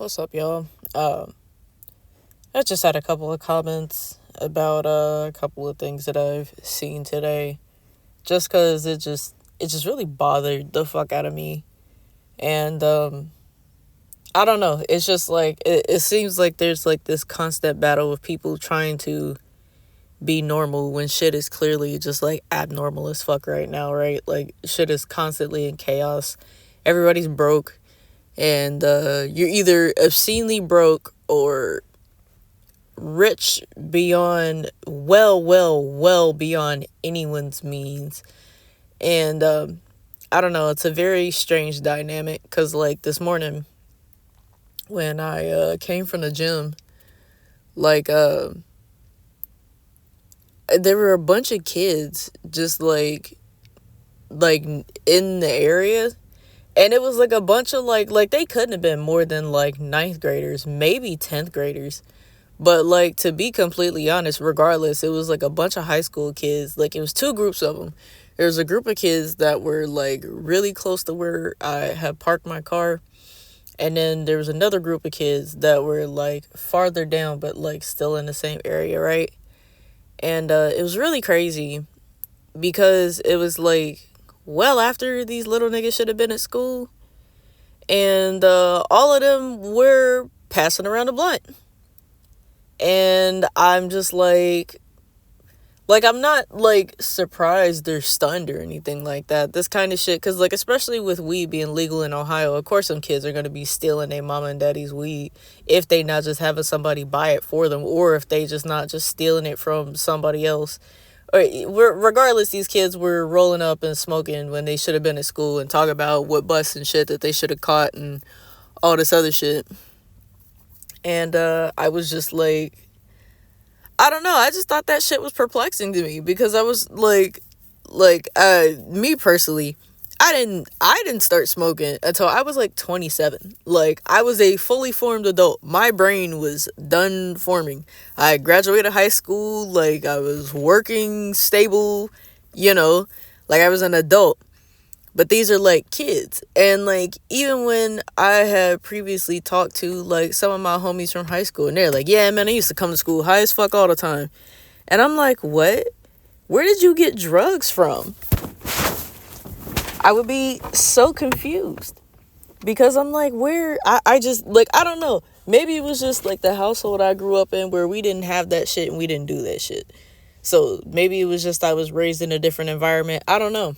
What's up, y'all? I just had a couple of comments about a couple of things that I've seen today, just because it just really bothered the fuck out of me, and I don't know. It's just like it seems like there's like this constant battle of people trying to be normal when shit is clearly just like abnormal as fuck right now, right? Like shit is constantly in chaos. Everybody's broke, and you're either obscenely broke or rich beyond well beyond anyone's means. And I don't know, it's a very strange dynamic because like this morning when I came from the gym, like there were a bunch of kids just like in the area, and it was like a bunch of like they couldn't have been more than like ninth graders, maybe 10th graders. But, like, to be completely honest, regardless, it was, like, a bunch of high school kids. Like, it was two groups of them. There was a group of kids that were, like, really close to where I had parked my car. And then there was another group of kids that were, like, farther down, but, like, still in the same area, right? And it was really crazy because it was, like, well after these little niggas should have been at school. And all of them were passing around a blunt. And I'm just like I'm not like surprised or stunned or anything like that. This kind of shit, because like especially with weed being legal in Ohio, of course some kids are going to be stealing their mama and daddy's weed if they not just having somebody buy it for them, or if they just not just stealing it from somebody else. Or regardless, these kids were rolling up and smoking when they should have been at school and talk about what bus and shit that they should have caught and all this other shit. And I was just like, I don't know. I just thought that shit was perplexing to me because I was me personally, I didn't start smoking until I was like 27. Like I was a fully formed adult. My brain was done forming. I graduated high school. Like I was working stable, like I was an adult. But these are like kids. And like even when I had previously talked to like some of my homies from high school, and they're like, yeah man, I used to come to school high as fuck all the time. And I'm like, what? Where did you get drugs from? I would be so confused. Because I'm like, where? I just like, I don't know. Maybe it was just like the household I grew up in where we didn't have that shit and we didn't do that shit. So maybe it was just I was raised in a different environment. I don't know.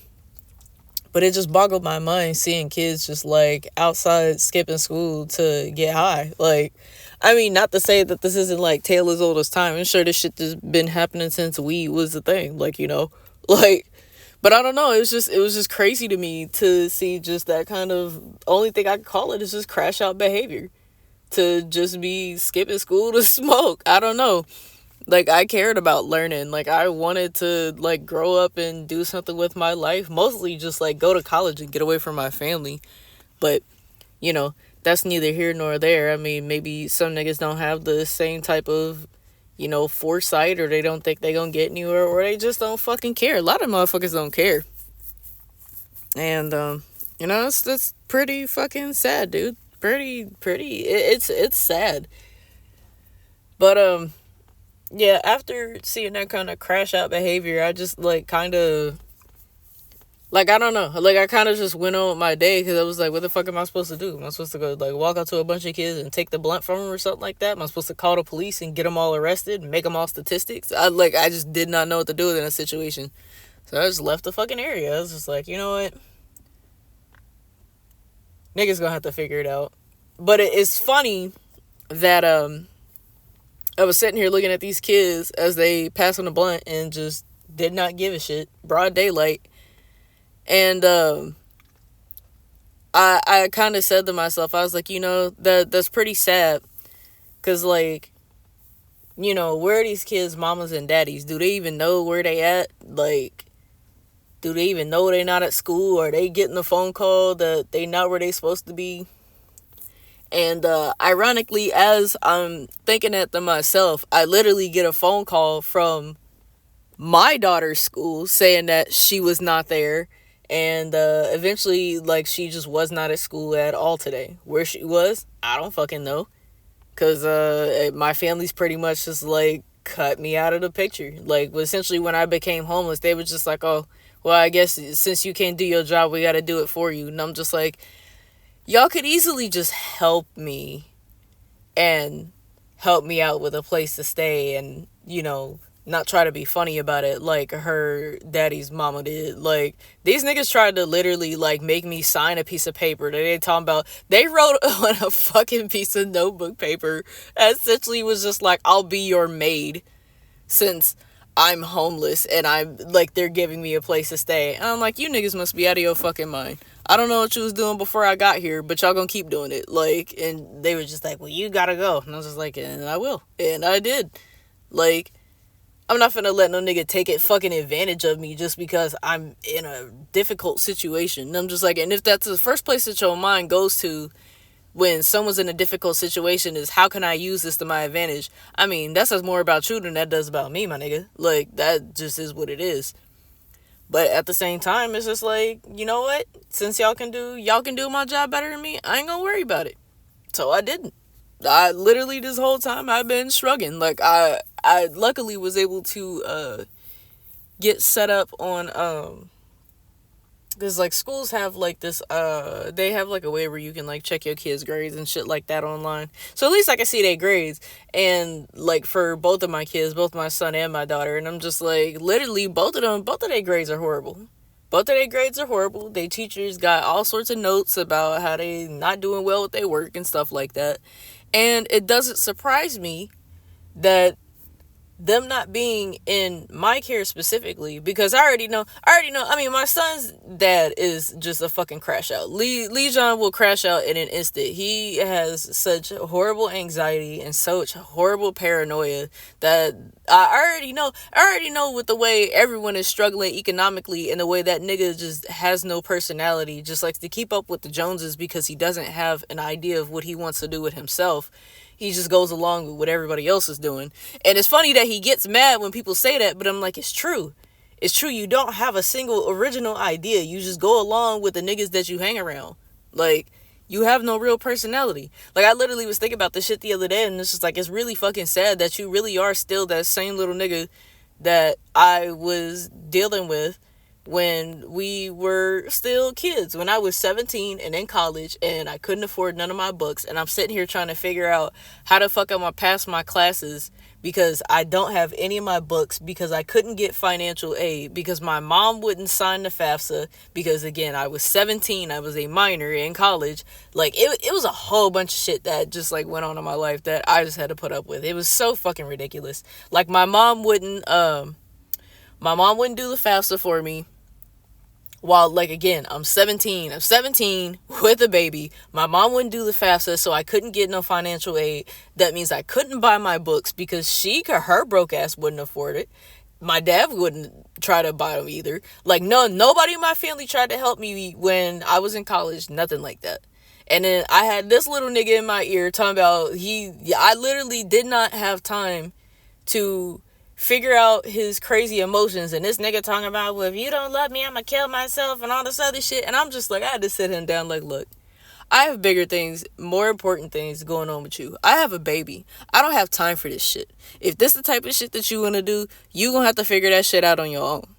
But it just boggled my mind seeing kids just like outside skipping school to get high. Like, I mean, not to say that this isn't like tale as old as time. I'm sure this shit has been happening since weed was a thing. Like, like, but I don't know. It was just crazy to me to see just that kind of, only thing I could call it is just crash out behavior. To just be skipping school to smoke. I don't know. Like I cared about learning. Like I wanted to like grow up and do something with my life, mostly just like go to college and get away from my family. But that's neither here nor there. I mean, maybe some niggas don't have the same type of foresight, or they don't think they gonna get anywhere, or they just don't fucking care. A lot of motherfuckers don't care. And it's pretty fucking sad, dude. It's sad. But yeah, after seeing that kind of crash out behavior, I just like kind of like, I don't know, like I kind of just went on with my day because I was like, what the fuck am I supposed to do? Am I supposed to go like walk out to a bunch of kids and take the blunt from them or something like that? Am I supposed to call the police and get them all arrested and make them all statistics? I just did not know what to do in a situation, so I just left the fucking area. I was just like, you know what, niggas gonna have to figure it out. But it's funny that I was sitting here looking at these kids as they pass on the blunt and just did not give a shit. Broad daylight. And I kind of said to myself, I was like, that's pretty sad. Because, like, where are these kids' mamas and daddies? Do they even know where they at? Like, do they even know they not at school? Are they getting a phone call that they not where they supposed to be? And ironically, as I'm thinking that to myself, I literally get a phone call from my daughter's school saying that she was not there. And eventually, like, she just was not at school at all today. Where she was, I don't fucking know. Because my family's pretty much just, like, cut me out of the picture. Like, essentially, when I became homeless, they were just like, oh, well, I guess since you can't do your job, we got to do it for you. And I'm just like, y'all could easily just help me and help me out with a place to stay and, not try to be funny about it like her daddy's mama did. Like, these niggas tried to literally, like, make me sign a piece of paper that they talking about. They wrote on a fucking piece of notebook paper that essentially was just like, I'll be your maid since I'm homeless and I'm like, they're giving me a place to stay. And I'm like, you niggas must be out of your fucking mind. I don't know what you was doing before I got here, but y'all gonna keep doing it. Like, and they were just like, well, you gotta go. And I was just like, and I will. And I did. Like, I'm not finna let no nigga take it fucking advantage of me just because I'm in a difficult situation. And I'm just like, and if that's the first place that your mind goes to when someone's in a difficult situation is, how can I use this to my advantage? I mean, that says more about you than that does about me, my nigga. Like, that just is what it is. But at the same time, it's just like, you know what? Since y'all can do my job better than me, I ain't gonna worry about it. So I didn't. I literally, this whole time, I've been shrugging. Like, I luckily was able to get set up on because, like, schools have, like, this, they have, like, a way where you can, like, check your kids' grades and shit like that online. So at least I can see their grades. And, like, for both of my kids, both my son and my daughter, and I'm just like, literally, both of their grades are horrible. Both of their grades are horrible. Their teachers got all sorts of notes about how they not doing well with their work and stuff like that. And it doesn't surprise me that them not being in my care specifically, because I already know, I mean, my son's dad is just a fucking crash out. Lee John will crash out in an instant. He has such horrible anxiety and such horrible paranoia that I already know with the way everyone is struggling economically and the way that nigga just has no personality, just likes to keep up with the Joneses because he doesn't have an idea of what he wants to do with himself. He just goes along with what everybody else is doing. And it's funny that he gets mad when people say that, but I'm like, it's true. It's true. You don't have a single original idea. You just go along with the niggas that you hang around. Like, you have no real personality. Like, I literally was thinking about this shit the other day, and it's just like, it's really fucking sad that you really are still that same little nigga that I was dealing with when we were still kids, when I was 17 and in college and I couldn't afford none of my books, and I'm sitting here trying to figure out how the fuck I'm gonna pass my classes because I don't have any of my books, because I couldn't get financial aid, because my mom wouldn't sign the FAFSA, because again, I was 17, I was a minor in college. Like, it was a whole bunch of shit that just like went on in my life that I just had to put up with. It was so fucking ridiculous. Like, my mom wouldn't do the FAFSA for me. While, like, again, I'm 17 with a baby. My mom wouldn't do the FAFSA, so I couldn't get no financial aid. That means I couldn't buy my books because her broke ass wouldn't afford it. My dad wouldn't try to buy them either. Like, nobody in my family tried to help me when I was in college. Nothing like that. And then I had this little nigga in my ear talking about I literally did not have time to figure out his crazy emotions, and this nigga talking about, well, if you don't love me, I'm gonna kill myself and all this other shit. And I'm just like, I had to sit him down like, look, I have bigger things, more important things going on with you. I have a baby. I don't have time for this shit. If this the type of shit that you want to do, you gonna have to figure that shit out on your own.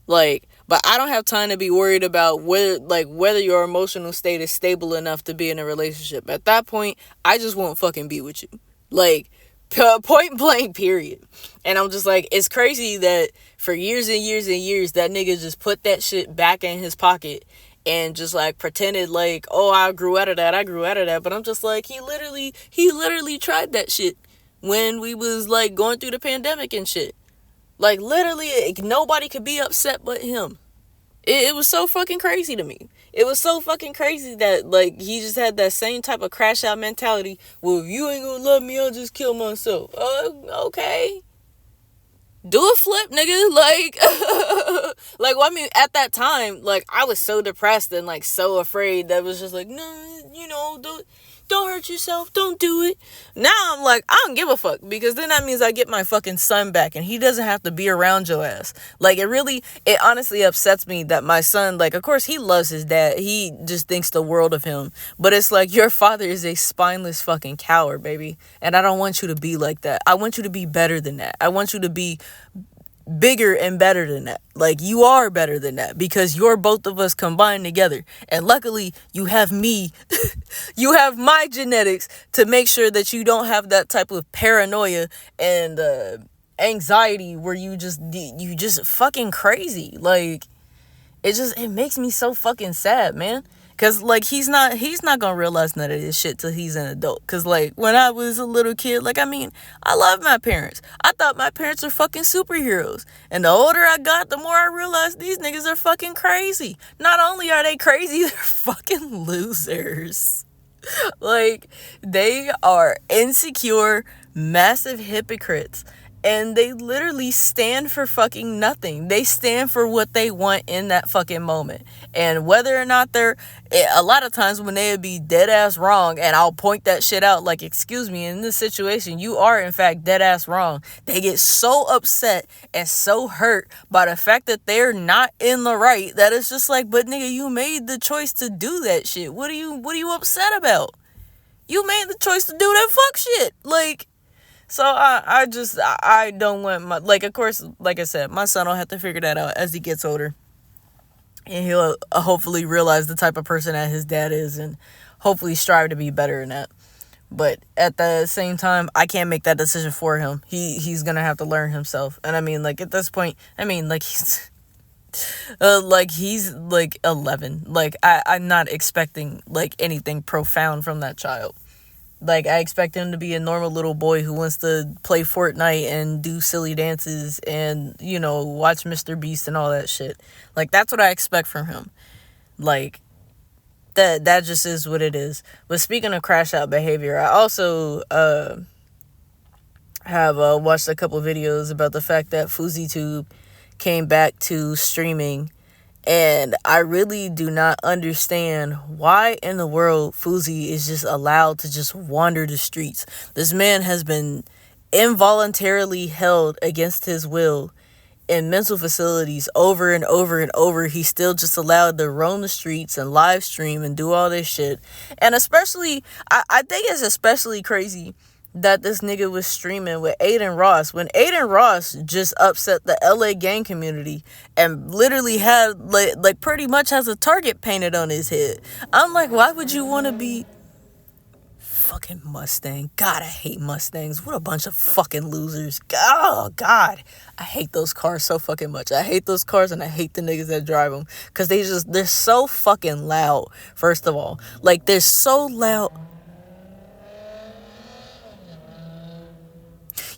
Like, but I don't have time to be worried about whether your emotional state is stable enough to be in a relationship. At that point, I just won't fucking be with you. Like, point blank, period. And I'm just like, it's crazy that for years and years and years, that nigga just put that shit back in his pocket and just like pretended like, oh, I grew out of that. But I'm just like, he literally tried that shit when we was like going through the pandemic and shit. Like, literally, nobody could be upset but him. It was so fucking crazy to me. It was so fucking crazy that, like, he just had that same type of crash out mentality. Well, if you ain't gonna love me, I'll just kill myself. Okay. Do a flip, nigga. Like, well, I mean, at that time, like, I was so depressed and, like, so afraid that it was just like, no, don't hurt yourself, don't do it. Now I'm like, I don't give a fuck, because then that means I get my fucking son back and he doesn't have to be around your ass. Like, it honestly upsets me that my son, like, of course he loves his dad, he just thinks the world of him, but it's like, your father is a spineless fucking coward, baby, and I don't want you to be like that. I want you to be better than that. I want you to be bigger and better than that. Like, you are better than that, because you're both of us combined together, and luckily you have me. You have my genetics to make sure that you don't have that type of paranoia and anxiety where you just fucking crazy. Like, it makes me so fucking sad, man. Cause like he's not gonna realize none of this shit till he's an adult. Cause like when I was a little kid, like, I mean, I love my parents. I thought my parents were fucking superheroes. And the older I got, the more I realized these niggas are fucking crazy. Not only are they crazy, they're fucking losers. Like, they are insecure, massive hypocrites. And they literally stand for fucking nothing. They stand for what they want in that fucking moment. And whether or not a lot of times when they would be dead ass wrong, and I'll point that shit out, like, excuse me, in this situation, you are in fact dead ass wrong. They get so upset and so hurt by the fact that they're not in the right, that it's just like, but nigga, you made the choice to do that shit. What are you upset about? You made the choice to do that fuck shit. Like, so I don't want my, like, of course, like I said, my son will have to figure that out as he gets older. And he'll hopefully realize the type of person that his dad is, and hopefully strive to be better than that. But at the same time, I can't make that decision for him. He's going to have to learn himself. And I mean, like, at this point, I mean, like, he's like 11. Like, I'm not expecting like anything profound from that child. Like, I expect him to be a normal little boy who wants to play Fortnite and do silly dances and, you know, watch Mr. Beast and all that shit. Like, that's what I expect from him. Like, that just is what it is. But speaking of crash out behavior, I also have watched a couple videos about the fact that FouseyTube came back to streaming. And I really do not understand why in the world Fousey is just allowed to just wander the streets. This man has been involuntarily held against his will in mental facilities over and over and over. He's still just allowed to roam the streets and live stream and do all this shit. And especially, I think it's especially crazy that this nigga was streaming with Aiden Ross, when Aiden Ross just upset the LA gang community and literally had like pretty much has a target painted on his head. I'm like, why would you want to be fucking Mustang? God, I hate Mustangs. What a bunch of fucking losers. Oh God, I hate those cars so fucking much. I hate those cars, and I hate the niggas that drive them, because they're so fucking loud. First of all, like, they're so loud.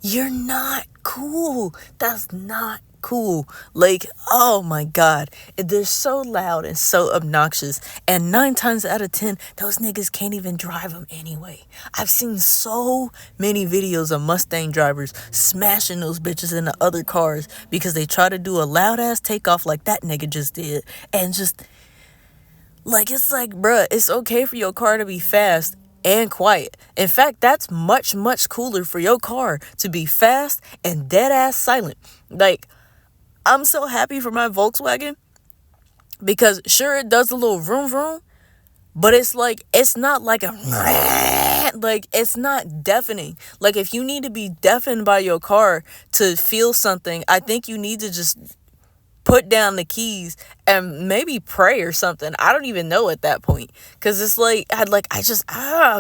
You're not cool. That's not cool. Like, oh my God. They're so loud and so obnoxious. And 9 times out of 10, those niggas can't even drive them anyway. I've seen so many videos of Mustang drivers smashing those bitches into other cars because they try to do a loud ass takeoff like that nigga just did. And just, like, it's like, bruh, it's okay for your car to be fast and quiet. In fact, that's much, much cooler for your car to be fast and dead ass silent. Like, I'm so happy for my Volkswagen, because sure, it does a little vroom vroom, but it's like, it's not like a like, it's not deafening. Like, if you need to be deafened by your car to feel something, I think you need to just put down the keys and maybe pray or something. I don't even know at that point, because it's like,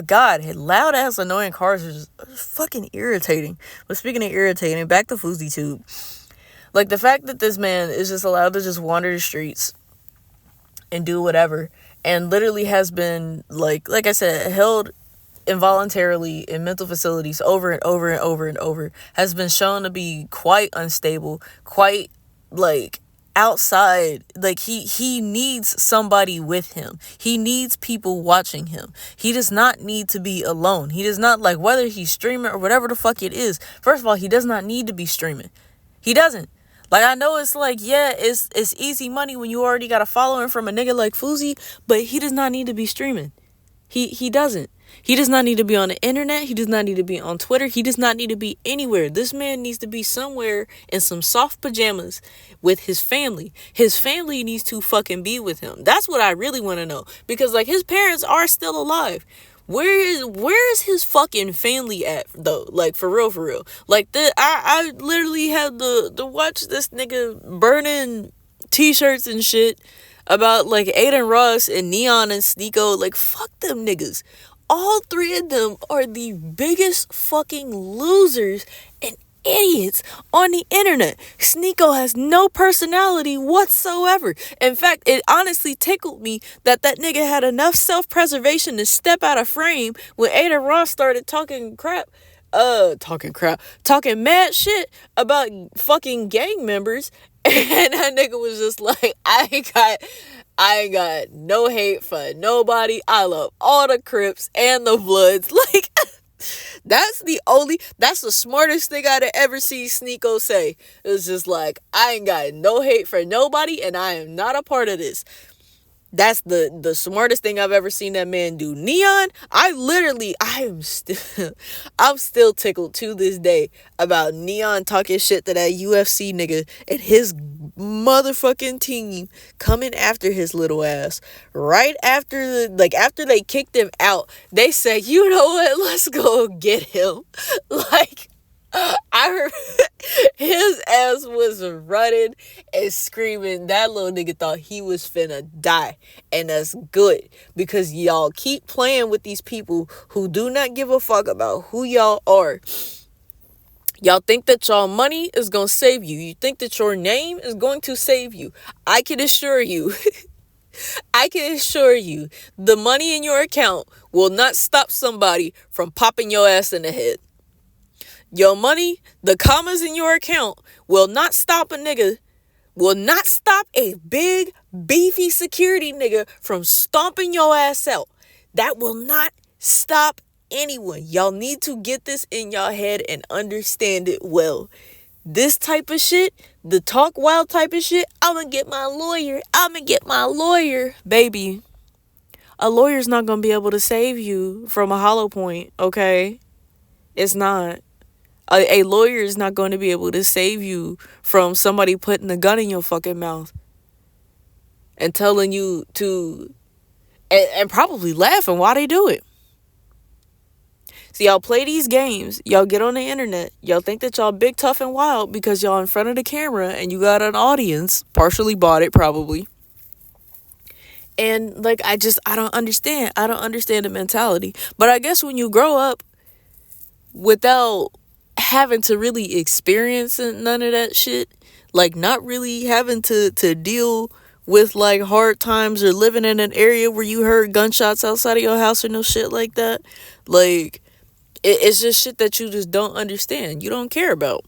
God, loud ass annoying cars are just fucking irritating. But speaking of irritating, back to FouseyTube. Like, the fact that this man is just allowed to just wander the streets and do whatever, and literally has been, like I said, held involuntarily in mental facilities over and over and over and over, has been shown to be quite unstable, quite, like, outside. Like, he needs somebody with him. He needs people watching him. He does not need to be alone. He does not, like, whether he's streaming or whatever the fuck it is. First of all, he does not need to be streaming. He doesn't. Like, I know it's like, yeah, it's easy money when you already got a following from a nigga like Fousey, but he does not need to be streaming. He doesn't. He does not need to be on the internet. He does not need to be on Twitter. He does not need to be anywhere. This man needs to be somewhere in some soft pajamas with his family. His family needs to fucking be with him. That's what I really want to know. Because, like, his parents are still alive. Where is his fucking family at, though? Like, for real, for real. Like, I literally had to watch this nigga burning t-shirts and shit about, like, Aiden Ross and Neon and Sneeko. Like, fuck them niggas. All three of them are the biggest fucking losers and idiots on the internet. Sneeko has no personality whatsoever. In fact, it honestly tickled me that nigga had enough self-preservation to step out of frame when Aiden Ross started talking mad shit about fucking gang members. And that nigga was just like, I ain't got no hate for nobody. I love all the Crips and the Bloods. Like, that's the smartest thing I'd ever see Sneeko say. It was just like, I ain't got no hate for nobody, and I am not a part of this. That's the smartest thing I've ever seen that man do. Neon, I'm still tickled to this day about Neon talking shit to that UFC nigga and his motherfucking team coming after his little ass. Right after after they kicked him out, they said, you know what, let's go get him. Like, I heard his ass was running and screaming. That little nigga thought he was finna die. And that's good, because y'all keep playing with these people who do not give a fuck about who y'all are. Y'all think that y'all money is gonna save you. You think that your name is going to save you. I can assure you, the money in your account will not stop somebody from popping your ass in the head. Your money, the commas in your account will not stop a big, beefy security nigga from stomping your ass out. That will not stop anyone. Y'all need to get this in y'all head and understand it well. This type of shit, the talk wild type of shit, I'm gonna get my lawyer. Baby, a lawyer's not gonna be able to save you from a hollow point, okay? It's not. A lawyer is not going to be able to save you from somebody putting a gun in your fucking mouth and telling you to, and probably laughing while they do it. So y'all play these games, y'all get on the internet, y'all think that y'all big, tough, and wild because y'all in front of the camera and you got an audience, partially bought it probably. And like, I don't understand the mentality. But I guess when you grow up without having to really experience none of that shit, like not really having to deal with like hard times or living in an area where you heard gunshots outside of your house or no shit like that, like it's just shit that you just don't understand, you don't care about.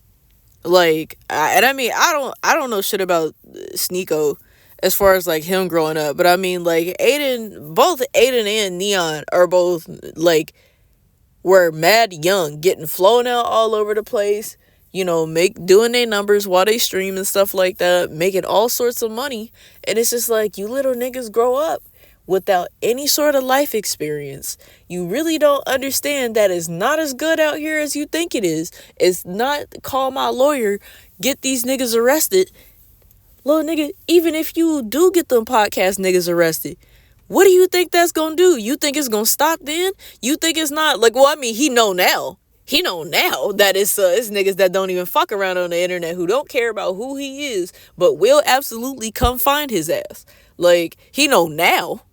Like, I don't know shit about Sneeko as far as like him growing up, but I mean, like, both Aiden and Neon are both like were mad young, getting flown out all over the place, you know, doing their numbers while they stream and stuff like that, making all sorts of money. And it's just like, you little niggas grow up without any sort of life experience. You really don't understand that it's not as good out here as you think it is. It's not call my lawyer, get these niggas arrested. Little nigga, even if you do get them podcast niggas arrested, what do you think that's gonna do? You think it's gonna stop then? You think it's not? Like, well, I mean, he know now that it's niggas that don't even fuck around on the internet, who don't care about who he is, but will absolutely come find his ass. Like, he know now.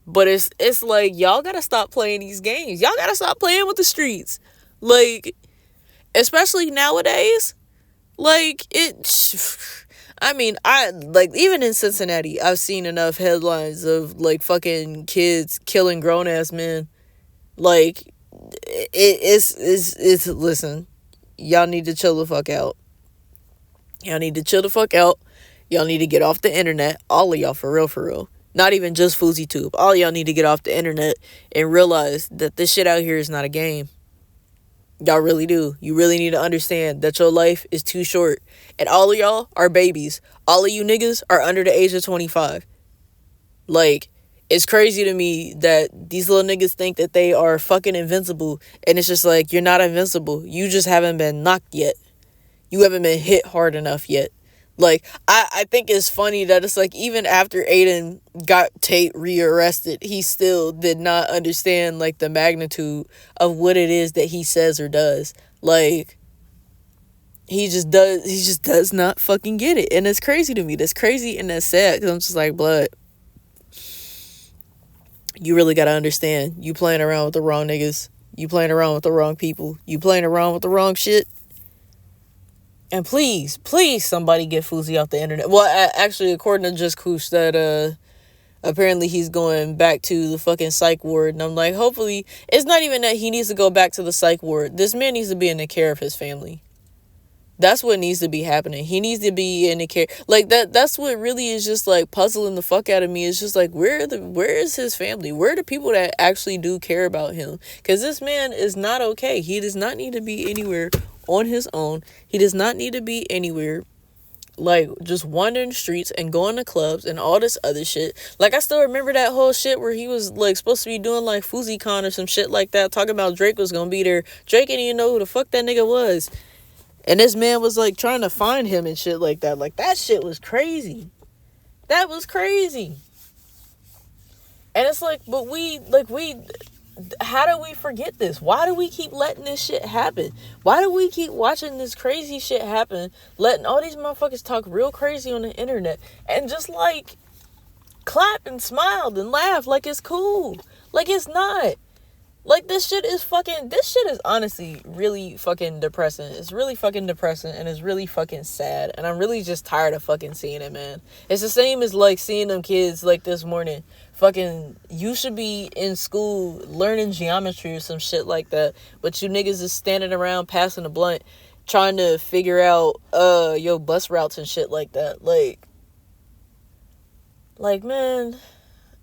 But it's like, y'all gotta stop playing these games. Y'all gotta stop playing with the streets. Like, especially nowadays. Like, I mean, even in Cincinnati, I've seen enough headlines of, like, fucking kids killing grown-ass men. Like, listen, y'all need to chill the fuck out. Y'all need to chill the fuck out. Y'all need to get off the internet. All of y'all, for real. Not even just FouseyTube. All y'all need to get off the internet and realize that this shit out here is not a game. Y'all really do. You really need to understand that your life is too short. And all of y'all are babies. All of you niggas are under the age of 25. Like, It's crazy to me that these little niggas think that they are fucking invincible, and it's just like, you're not invincible. You just haven't been knocked yet. You haven't been hit hard enough yet. Like, I think it's funny that it's like, even after Aiden got Tate rearrested, he still did not understand, like, the magnitude of what it is that he says or does. Like, he just does not fucking get it. And it's crazy to me. That's crazy and that's sad, because I'm just like, blood, you really gotta understand, you playing around with the wrong niggas. You playing around with the wrong people. You playing around with the wrong shit. And please, please, somebody get Fousey off the internet. Well, actually, according to Just Koosh, that apparently he's going back to the fucking psych ward. And I'm like, hopefully, it's not even that he needs to go back to the psych ward. This man needs to be in the care of his family. That's what needs to be happening. He needs to be in the care. Like, that's what really is just, like, puzzling the fuck out of me. It's just like, where is his family? Where are the people that actually do care about him? Because this man is not okay. He does not need to be anywhere on his own. He does not need to be anywhere, like, just wandering the streets and going to clubs and all this other shit. Like, I still remember that whole shit where he was, like, supposed to be doing, like, FouseyCon or some shit like that, talking about Drake was gonna be there. Drake didn't even know who the fuck that nigga was. And this man was, like, trying to find him and shit like that. Like, that shit was crazy. That was crazy. And it's like, but how do we forget this? Why do we keep letting this shit happen? Why do we keep watching this crazy shit happen? Letting all these motherfuckers talk real crazy on the internet. And just, like, clap and smile and laugh like it's cool. Like, it's not. Like, this shit is honestly really fucking depressing. It's really fucking depressing, and it's really fucking sad. And I'm really just tired of fucking seeing it, man. It's the same as, like, seeing them kids, like, this morning. Fucking, you should be in school learning geometry or some shit like that. But you niggas is standing around passing a blunt, trying to figure out, bus routes and shit like that. Like, man,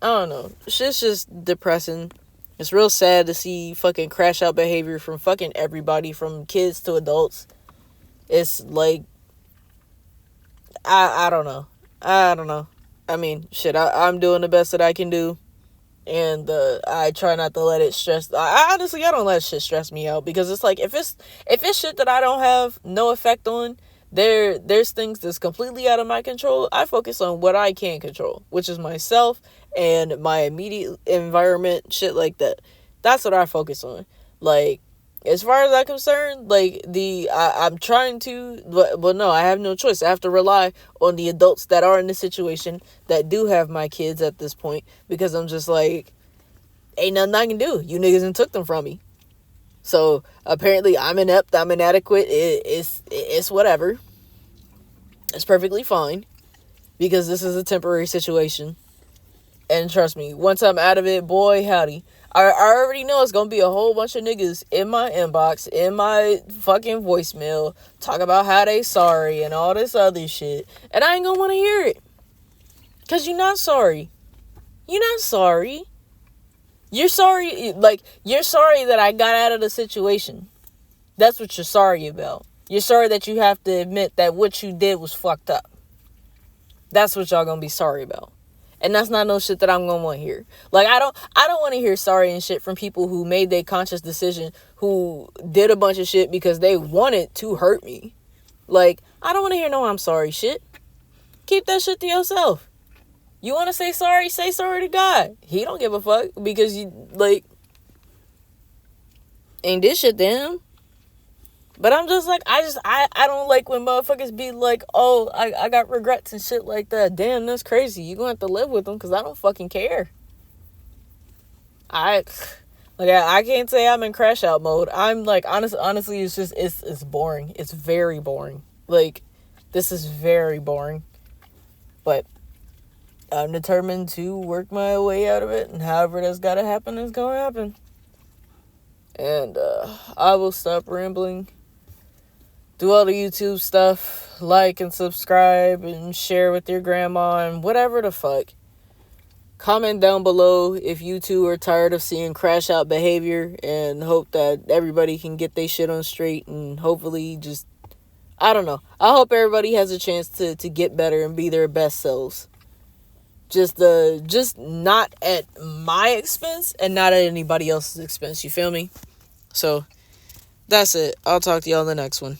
I don't know. Shit's just depressing. It's real sad to see fucking crash out behavior from fucking everybody, from kids to adults. It's like, I don't know. I mean, shit, I'm doing the best that I can do. And I try not to let it stress. I don't let shit stress me out, because it's like, if it's shit that I don't have no effect on, there's things that's completely out of my control. I focus on what I can control, which is myself and my immediate environment, shit like that. That's what I focus on. Like, as far as I'm concerned, like, I'm trying to, but no, I have no choice. I have to rely on the adults that are in the situation, that do have my kids at this point, because I'm just like, ain't nothing I can do. You niggas done took them from me. So apparently I'm inept, I'm inadequate. It's whatever. It's perfectly fine, because this is a temporary situation. And trust me, once I'm out of it, boy howdy, I already know it's gonna be a whole bunch of niggas in my inbox, in my fucking voicemail, talk about how they sorry and all this other shit. And I ain't gonna want to hear it. Because you're not sorry. You're not sorry. You're sorry, like, you're sorry that I got out of the situation. That's what you're sorry about. You're sorry that you have to admit that what you did was fucked up. That's what y'all gonna be sorry about. And that's not no shit that I'm gonna want to hear. Like, I don't want to hear sorry and shit from people who made their conscious decision, who did a bunch of shit because they wanted to hurt me. Like, I don't want to hear no I'm sorry shit. Keep that shit to yourself. You want to say sorry to God. He don't give a fuck, because you, like, ain't this shit to him. But I'm just like, I don't like when motherfuckers be like, oh, I got regrets and shit like that. Damn, that's crazy. You gonna have to live with them, because I don't fucking care. I can't say I'm in crash out mode. I'm like, honestly, it's just, it's boring. It's very boring. Like, this is very boring. But I'm determined to work my way out of it, and however that's gotta happen is gonna happen. And I will stop rambling. Do all the YouTube stuff, like and subscribe and share with your grandma and whatever the fuck. Comment down below if you too are tired of seeing crash out behavior, and hope that everybody can get their shit on straight, and hopefully just, I don't know. I hope everybody has a chance to get better and be their best selves. just not at my expense and not at anybody else's expense. You feel me? So that's it. I'll talk to y'all in the next one.